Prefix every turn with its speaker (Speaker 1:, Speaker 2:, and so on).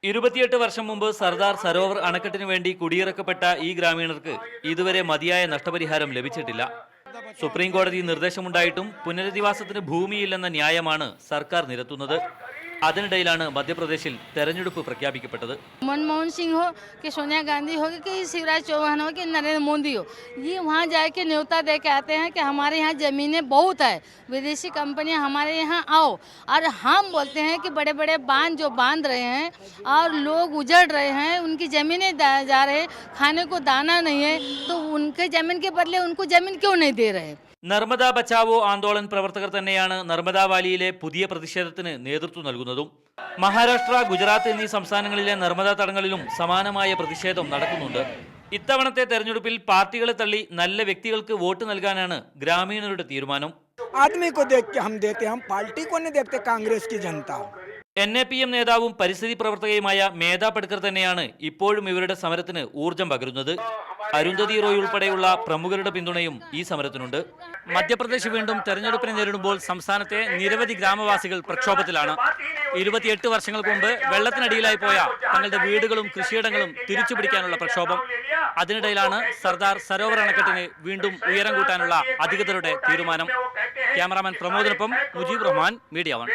Speaker 1: 28 വർഷം മുമ്പ് സർദാർ സരോവർ അണക്കെട്ടിനു വേണ്ടി കുടിയിറക്കപ്പെട്ട ഈ ഗ്രാമീണർക്ക് ഇതുവരെ മതിയായ നഷ്ടപരിഹാരം ലഭിച്ചിട്ടില്ല. സുപ്രീം കോടതി നിർദ്ദേശമുണ്ടായിട്ടും പുനരധിവാസത്തിന് ഭൂമിയില്ലെന്ന ന്യായമാണ് സർക്കാർ നിരത്തുന്നത്. അതിനിടയിലാണ് മധ്യപ്രദേശിൽ തെരഞ്ഞെടുപ്പ് പ്രഖ്യാപിക്കപ്പെട്ടത്.
Speaker 2: मनमोहन सिंह हो कि सोनिया गांधी हो कि शिवराज चौहान हो कि नरेंद्र मोदी हो, ये वहाँ जाके न्योता दे के आते हैं कि हमारे यहाँ ज़मीनें बहुत है, विदेशी कंपनियाँ हमारे यहाँ आओ। और हम बोलते हैं कि बड़े बड़े बांध जो बांध रहे हैं और लोग उजड़ रहे हैं, उनकी ज़मीनें जा रहे हैं, खाने को दाना नहीं है, तो उनके ज़मीन के बदले उनको ज़मीन क्यों नहीं दे रहे?
Speaker 1: നർമ്മദ ബച്ചാവോ ആന്തോളൻ പ്രവർത്തകർ തന്നെയാണ് നർമ്മദ വാലിയിലെ പുതിയ പ്രതിഷേധത്തിന് നേതൃത്വം നൽകുന്നതും. മഹാരാഷ്ട്ര, ഗുജറാത്ത് എന്നീ സംസ്ഥാനങ്ങളിലെ നർമ്മദ തടങ്ങളിലും സമാനമായ പ്രതിഷേധം നടക്കുന്നുണ്ട്. ഇത്തവണത്തെ തെരഞ്ഞെടുപ്പിൽ പാർട്ടികളെ തള്ളി നല്ല വ്യക്തികൾക്ക് വോട്ട് നൽകാനാണ് ഗ്രാമീണരുടെ തീരുമാനം.
Speaker 3: आदमी को देख के हम देते, हम पार्टी को नहीं देखते कांग्रेस की जनता।
Speaker 1: NAPM നേതാവും പരിസ്ഥിതി പ്രവർത്തകയുമായ മേധാ പട്കർ തന്നെയാണ് ഇപ്പോഴും ഇവരുടെ സമരത്തിന് ഊർജം പകരുന്നത്. അരുന്ധതി റോയ് ഉൾപ്പെടെയുള്ള പ്രമുഖരുടെ പിന്തുണയും ഈ സമരത്തിനുണ്ട്. മധ്യപ്രദേശ് വീണ്ടും തെരഞ്ഞെടുപ്പിനെ നേരിടുമ്പോൾ സംസ്ഥാനത്തെ നിരവധി ഗ്രാമവാസികൾ പ്രക്ഷോഭത്തിലാണ്. 28 വർഷങ്ങൾക്ക് മുമ്പ് വെള്ളത്തിനടിയിലായി പോയ തങ്ങളുടെ വീടുകളും കൃഷിയിടങ്ങളും തിരിച്ചുപിടിക്കാനുള്ള പ്രക്ഷോഭം. അതിനിടയിലാണ് സർദാർ സരോവർ അണക്കെട്ടിന് വീണ്ടും ഉയരം കൂട്ടാനുള്ള അധികൃതരുടെ തീരുമാനം. ക്യാമറാമാൻ പ്രമോദിനൊപ്പം മുജീബ് റഹ്മാൻ, മീഡിയ 1.